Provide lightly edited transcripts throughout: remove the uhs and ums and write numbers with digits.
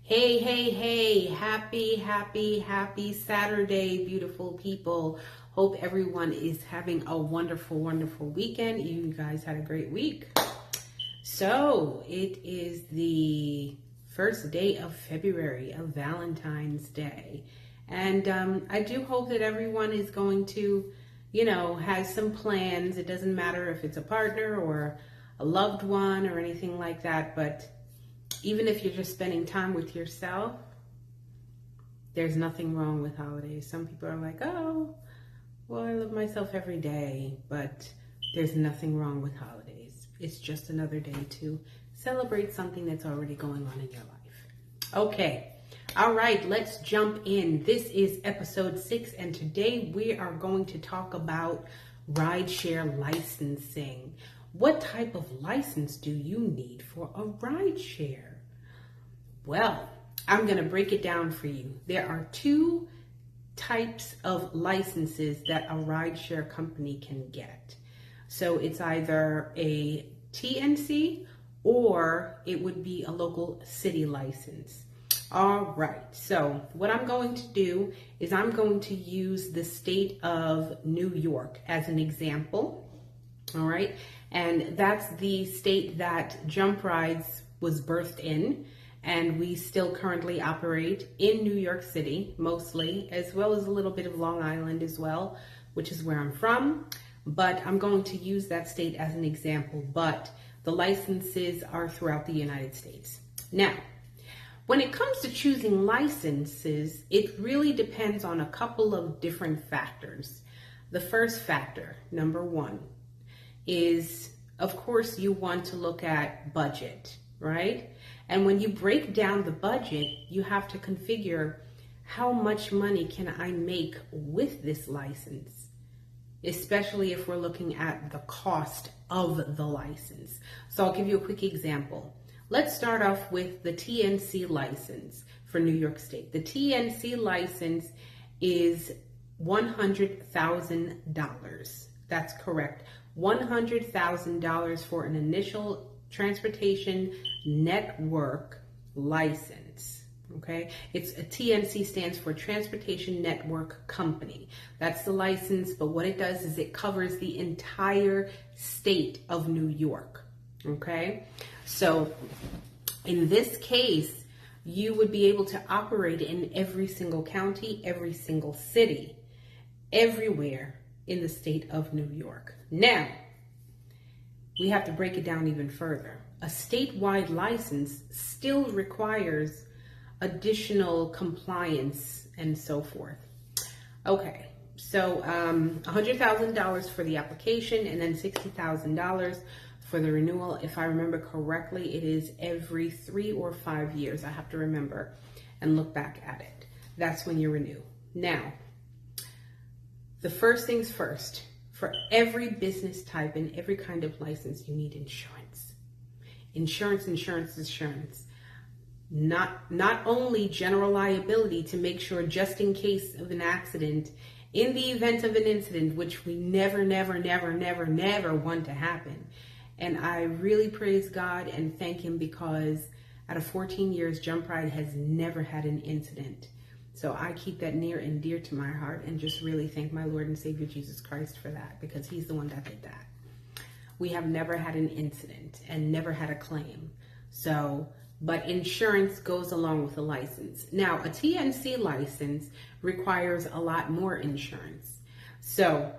Hey, hey, hey, happy Saturday, beautiful people. Hope everyone is having a wonderful weekend. You guys had a great week. So it is the first day of February, of Valentine's Day. And I do hope that everyone is going to, has some plans. It doesn't matter if it's a partner or a loved one or anything like that, but even if you're just spending time with yourself, there's nothing wrong with holidays. Some people are like, oh, well, I love myself every day, but there's nothing wrong with holidays. It's just another day to celebrate something that's already going on in your life. Okay, all right, let's jump in. This is episode 6, and today we are going to talk about rideshare licensing. What type of license do you need for a rideshare? Well, I'm going to break it down for you. There are 2 types of licenses that a rideshare company can get. So it's either a TNC or it would be a local city license. All right, so what I'm going to do is I'm going to use the state of New York as an example. All right, and that's the state that JumpRydz was birthed in, and we still currently operate in New York City mostly, as well as a little bit of Long Island as well, which is where I'm from. But I'm going to use that state as an example, but the licenses are throughout the United States. Now, when it comes to choosing licenses, it really depends on a couple of different factors. The first factor, number 1, is, of course, you want to look at budget, right? And when you break down the budget, you have to configure how much money can I make with this license, especially if we're looking at the cost of the license. So I'll give you a quick example. Let's start off with the TNC license for New York State. The TNC license is $100,000. That's correct. $100,000 for an initial transportation network license. Okay, it's a TNC stands for Transportation Network Company. That's the license, but what it does is it covers the entire state of New York. Okay, so in this case, you would be able to operate in every single county, every single city, everywhere in the state of New York. Now, we have to break it down even further. A statewide license still requires additional compliance and so forth. Okay, so $100,000 for the application and then $60,000 for the renewal. If I remember correctly, it is every 3 or 5 years. I have to remember and look back at it. That's when you renew. Now, the first things first. For every business type and every kind of license, you need insurance. Insurance. Not only general liability to make sure just in case of an accident, in the event of an incident, which we never want to happen. And I really praise God and thank Him because out of 14 years, JumpRydz has never had an incident. So I keep that near and dear to my heart and just really thank my Lord and Savior Jesus Christ for that, because He's the one that did that. We have never had an incident and never had a claim. So, but insurance goes along with a license. Now, a TNC license requires a lot more insurance. So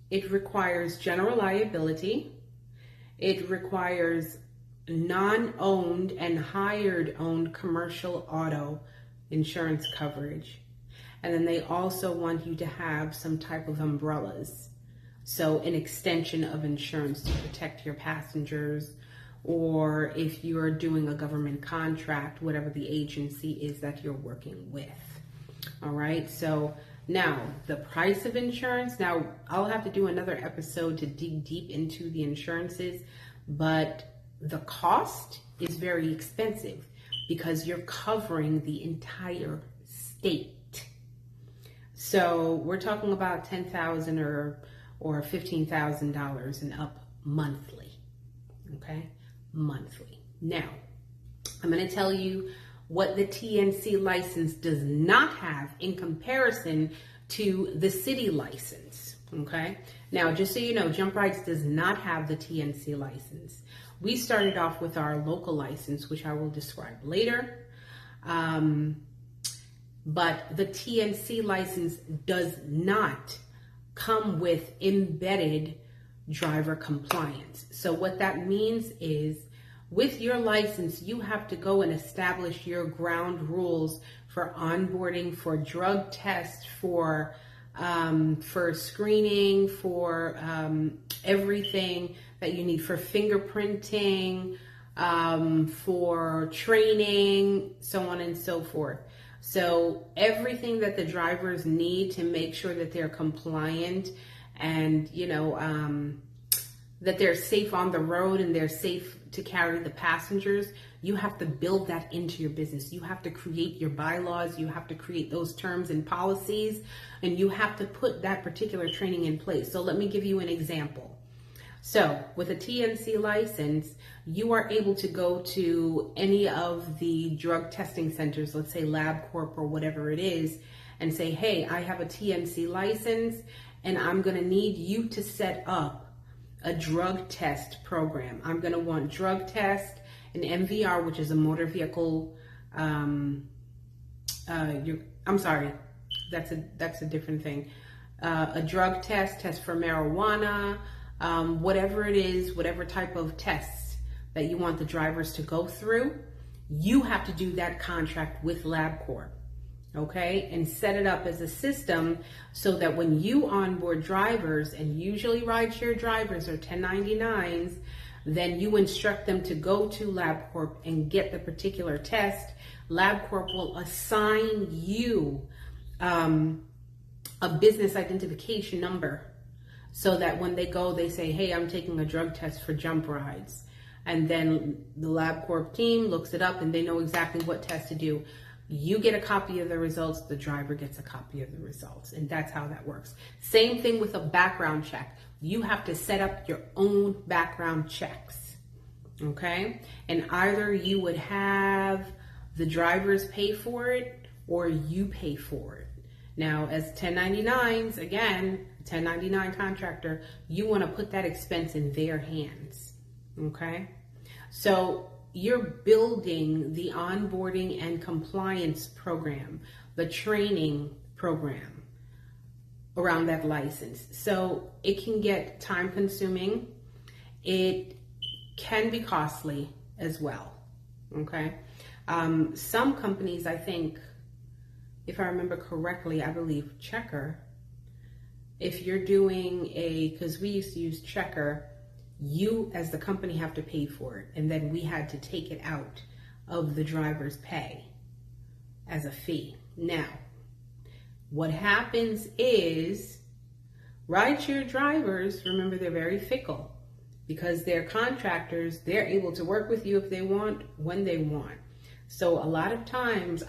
it requires general liability. It requires non-owned and hired-owned commercial auto insurance coverage. And then they also want you to have some type of umbrellas. So an extension of insurance to protect your passengers, or if you're doing a government contract, whatever the agency is that you're working with. All right, so now the price of insurance. Now I'll have to do another episode to dig deep into the insurances, but the cost is very expensive because you're covering the entire state. So we're talking about $10,000 or $15,000 and up monthly. Okay, monthly. Now, I'm going to tell you what the TNC license does not have in comparison to the city license. Okay. Now, just so you know, JumpRydz does not have the TNC license. We started off with our local license, which I will describe later. But the TNC license does not come with embedded driver compliance. So what that means is, with your license, you have to go and establish your ground rules for onboarding, for drug tests, for screening, for everything that you need, for fingerprinting, for training, so on and so forth. So everything that the drivers need to make sure that they're compliant and, that they're safe on the road and they're safe to carry the passengers, you have to build that into your business. You have to create your bylaws, you have to create those terms and policies, and you have to put that particular training in place. So let me give you an example. So with a TNC license, you are able to go to any of the drug testing centers, let's say LabCorp or whatever it is, and say, hey, I have a TNC license and I'm going to need you to set up a drug test program. I'm going to want drug test, an MVR, which is a motor vehicle. I'm sorry, that's a different thing. A drug test for marijuana, whatever it is, whatever type of tests that you want the drivers to go through, you have to do that contract with LabCorp. Okay, and set it up as a system so that when you onboard drivers, and usually rideshare drivers are 1099s, then you instruct them to go to LabCorp and get the particular test. LabCorp will assign you a business identification number so that when they go, they say, hey, I'm taking a drug test for JumpRydz. And then the LabCorp team looks it up and they know exactly what test to do. You get a copy of the results, the driver gets a copy of the results, and that's how that works. Same thing with a background check. You have to set up your own background checks, okay? And either you would have the drivers pay for it or you pay for it. Now, as 1099s, again, 1099 contractor, you want to put that expense in their hands, okay? So you're building the onboarding and compliance program, the training program around that license. So it can get time consuming. It can be costly as well, okay? Some companies, I think, if I remember correctly, I believe Checker, if you're doing because we used to use Checker, you as the company have to pay for it, and then we had to take it out of the driver's pay as a fee. Now, what happens is rideshare drivers, remember, they're very fickle because they're contractors. They're able to work with you if they want, when they want. So a lot of times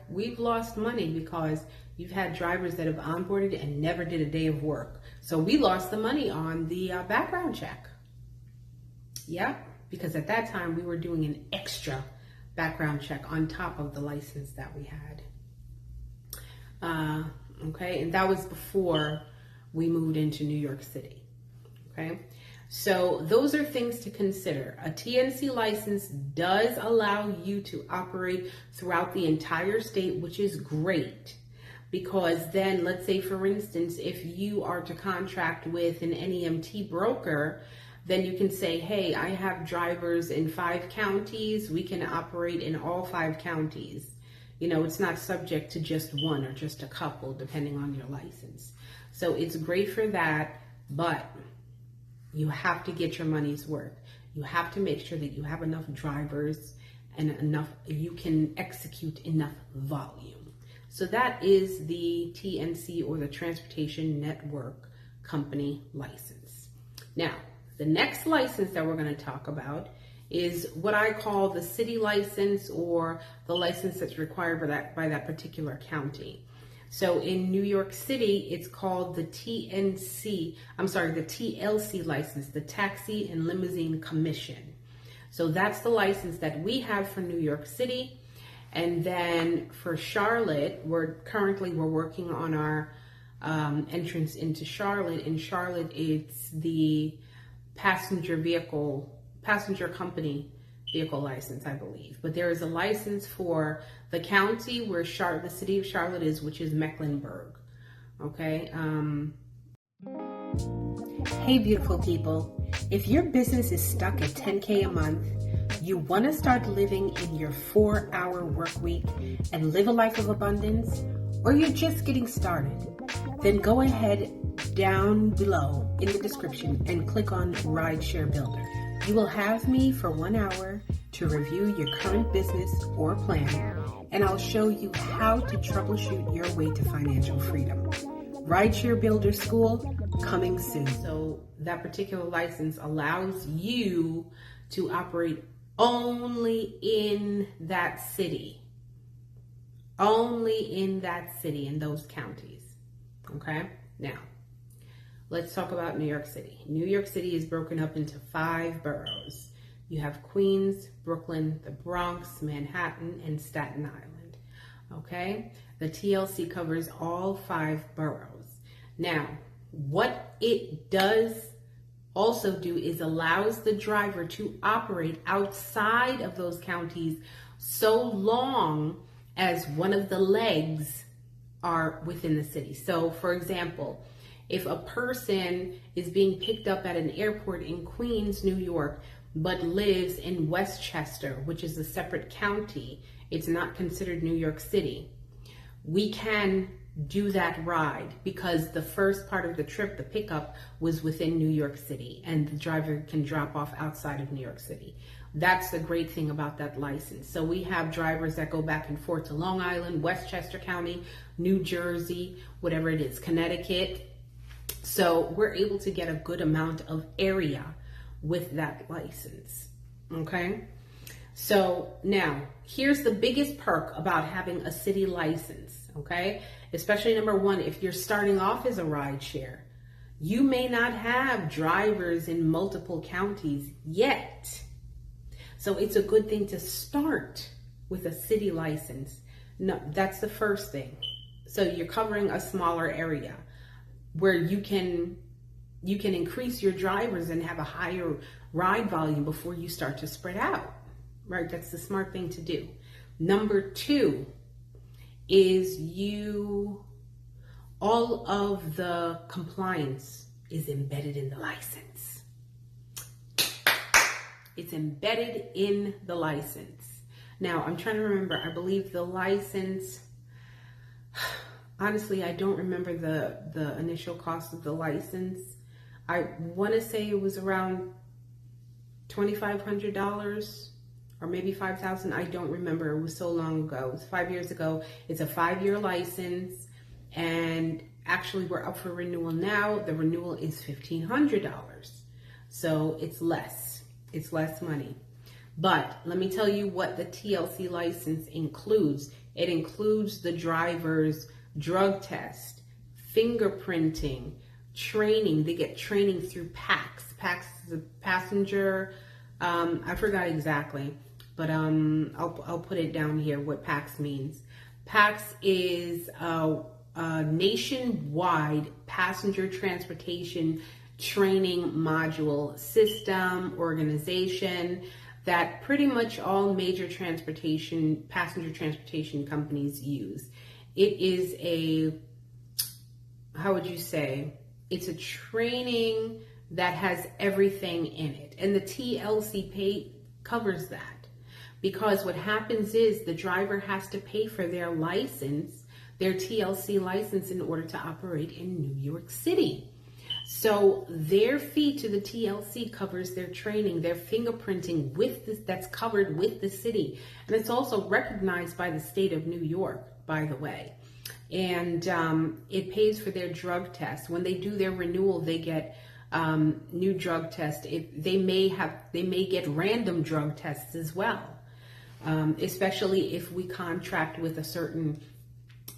we've lost money because you've had drivers that have onboarded and never did a day of work. So we lost the money on the background check. Yeah, because at that time we were doing an extra background check on top of the license that we had. Okay, and that was before we moved into New York City. Okay, so those are things to consider. A TNC license does allow you to operate throughout the entire state, which is great. Because then, let's say, for instance, if you are to contract with an NEMT broker, then you can say, hey, I have drivers in 5 counties. We can operate in all 5 counties. It's not subject to just one or just a couple, depending on your license. So it's great for that, but you have to get your money's worth. You have to make sure that you have enough drivers and you can execute enough volume. So that is the TNC, or the Transportation Network Company license. Now, the next license that we're going to talk about is what I call the city license, or the license that's required by that particular county. So in New York City, it's called the TLC license, the Taxi and Limousine Commission. So that's the license that we have for New York City. And then for Charlotte, we're working on our entrance into Charlotte. In Charlotte, it's the passenger company vehicle license, I believe. But there is a license for the county where the city of Charlotte is, which is Mecklenburg. Okay. Hey, beautiful people. If your business is stuck at 10K a month, you want to start living in your 4-hour work week and live a life of abundance, or you're just getting started, then go ahead down below in the description and click on Rideshare Builder. You will have me for 1 hour to review your current business or plan, and I'll show you how to troubleshoot your way to financial freedom. Rideshare Builder School coming soon. So that particular license allows you to operate only in that city. Only in that city, in those counties. Okay? Now, let's talk about New York City. New York City is broken up into 5 boroughs. You have Queens, Brooklyn, the Bronx, Manhattan, and Staten Island. Okay? The TLC covers all 5 boroughs. Now, what it does also do is allows the driver to operate outside of those counties so long as one of the legs are within the city. So, for example, if a person is being picked up at an airport in Queens, New York, but lives in Westchester, which is a separate county, it's not considered New York City, we can do that ride because the first part of the trip, the pickup, was within New York City and the driver can drop off outside of New York City. That's the great thing about that license. So we have drivers that go back and forth to Long Island, Westchester County, New Jersey, whatever it is, Connecticut. So we're able to get a good amount of area with that license. Okay. So now here's the biggest perk about having a city license. Okay. Especially number 1, if you're starting off as a rideshare, you may not have drivers in multiple counties yet. So it's a good thing to start with a city license. No, that's the first thing. So you're covering a smaller area where you can increase your drivers and have a higher ride volume before you start to spread out, right? That's the smart thing to do. Number 2 is all of the compliance is embedded in the license. It's embedded in the license. Now, I'm trying to remember, I believe the license, honestly, I don't remember the initial cost of the license. I want to say it was around $2,500 or maybe $5,000. I don't remember. It was so long ago. It was 5 years ago. It's a 5-year license, and actually we're up for renewal now. The renewal is $1,500. So it's less. It's less money. But let me tell you what the TLC license includes. It includes the driver's drug test, fingerprinting, training. They get training through PACS. PACS is a passenger, I forgot exactly, but I'll put it down here what PACS means. PACS is a nationwide passenger transportation training module system organization that pretty much all major passenger transportation companies use. It is it's a training that has everything in it. And the TLC pay covers that. Because what happens is the driver has to pay for their license, their TLC license, in order to operate in New York City. So their fee to the TLC covers their training, their fingerprinting that's covered with the city. And it's also recognized by the state of New York, by the way. And it pays for their drug test. When they do their renewal, they get new drug tests. They may get random drug tests as well, especially if we contract with a certain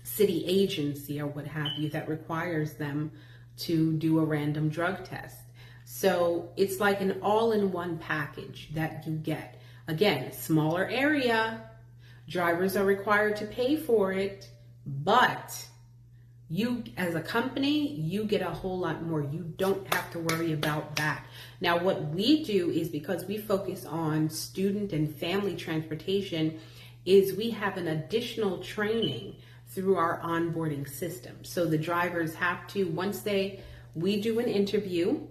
city agency or what have you that requires them to do a random drug test. So it's like an all-in-one package that you get. Again, smaller area, drivers are required to pay for it, but you, as a company, you get a whole lot more. You don't have to worry about that. Now, what we do is, because we focus on student and family transportation, is we have an additional training through our onboarding system. So the drivers have to, we do an interview,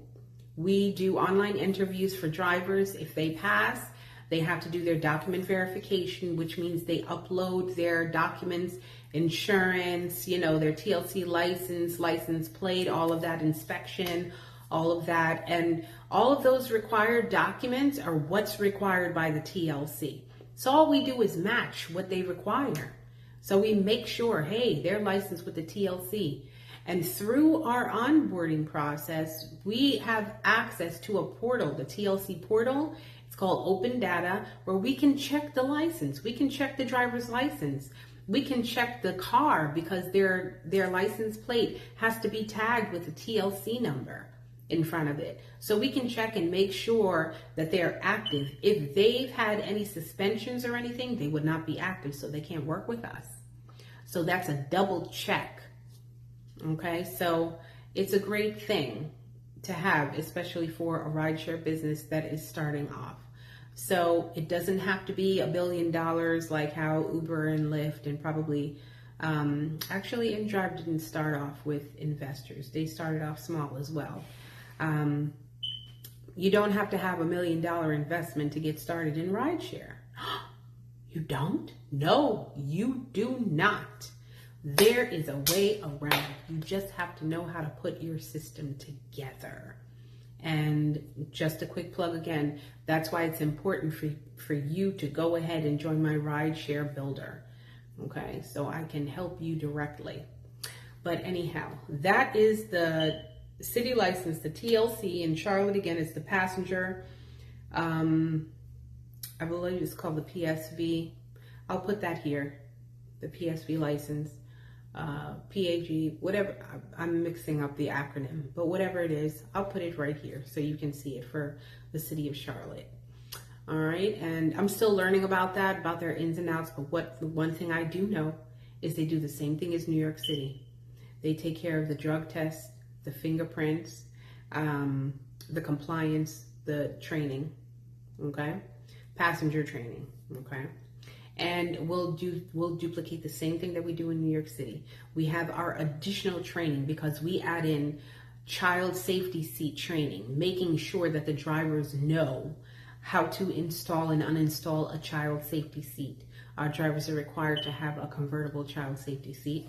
we do online interviews for drivers. If they pass, they have to do their document verification, which means they upload their documents, insurance, their TLC license plate, all of that, inspection, all of that. And all of those required documents are what's required by the TLC. So all we do is match what they require. So we make sure, hey, they're licensed with the TLC. And through our onboarding process, we have access to a portal, the TLC portal. It's called Open Data, where we can check the license. We can check the driver's license. We can check the car because their license plate has to be tagged with a TLC number in front of it. So we can check and make sure that they're active. If they've had any suspensions or anything, they would not be active, so they can't work with us. So that's a double check. Okay, so it's a great thing to have, especially for a rideshare business that is starting off. So it doesn't have to be $1 billion like how Uber and Lyft and probably, actually InDrive didn't start off with investors. They started off small as well. You don't have to have $1 million investment to get started in rideshare. You don't? No, you do not. There is a way around. You just have to know how to put your system together. And just a quick plug again, that's why it's important for you to go ahead and join my Rideshare Builder. Okay, so I can help you directly. But anyhow, that is the city license, the TLC. In Charlotte, again, it's the passenger. I believe it's called the PSV. I'll put that here, the PSV license. PAG, whatever, I'm mixing up the acronym, but whatever it is, I'll put it right here so you can see it for the city of Charlotte. All right, and I'm still learning about that, about their ins and outs, but the one thing I do know is they do the same thing as New York City. They take care of the drug test, the fingerprints, the compliance, the training, okay, passenger training, okay. And we'll duplicate the same thing that we do in New York City. We have our additional training because we add in child safety seat training, making sure that the drivers know how to install and uninstall a child safety seat. Our drivers are required to have a convertible child safety seat.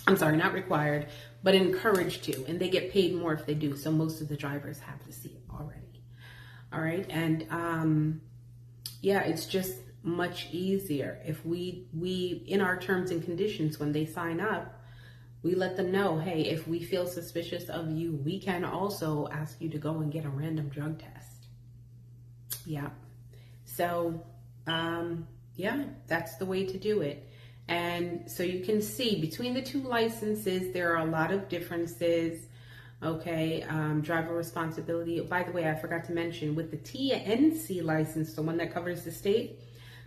I'm sorry, not required, but encouraged to, and they get paid more if they do. So most of the drivers have the seat already. All right, and yeah, it's just much easier if we in our terms and conditions, when they sign up, we let them know, hey, if we feel suspicious of you, we can also ask you to go and get a random drug test. Yeah, so yeah, that's the way to do it. And so you can see between the two licenses, there are a lot of differences. Okay, driver responsibility. By the way, I forgot to mention, with the TNC license, the one that covers the state,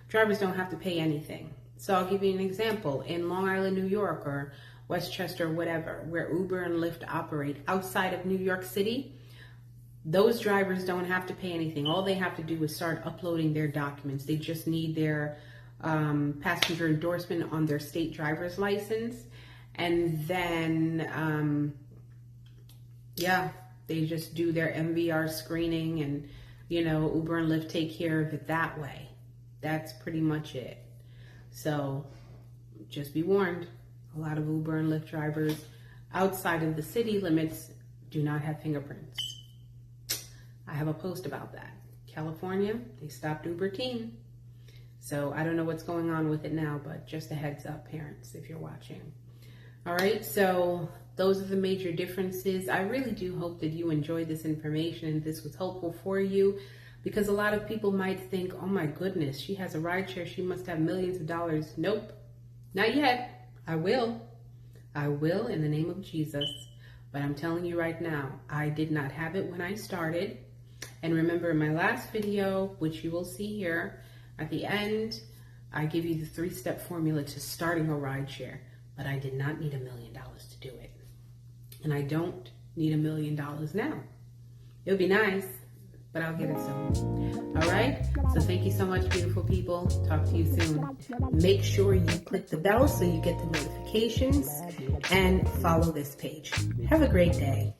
drivers don't have to pay anything. So I'll give you an example. In Long Island, New York, or Westchester, whatever, where Uber and Lyft operate outside of New York City, those drivers don't have to pay anything. All they have to do is start uploading their documents. They just need their passenger endorsement on their state driver's license. And then, yeah, they just do their MVR screening, and, Uber and Lyft take care of it that way. That's pretty much it. So just be warned, a lot of Uber and Lyft drivers outside of the city limits do not have fingerprints. I have a post about that. California, they stopped Uber Teen. So I don't know what's going on with it now, but just a heads up, parents, if you're watching. All right, so those are the major differences. I really do hope that you enjoyed this information and this was helpful for you. Because a lot of people might think, oh my goodness, she has a rideshare, she must have millions of dollars. Nope, not yet. I will in the name of Jesus. But I'm telling you right now, I did not have it when I started. And remember in my last video, which you will see here at the end, I give you the 3-step formula to starting a rideshare. But I did not need $1 million to do it. And I don't need $1 million now. It would be nice, but I'll get it soon. All right? So thank you so much, beautiful people. Talk to you soon. Make sure you click the bell so you get the notifications and follow this page. Have a great day.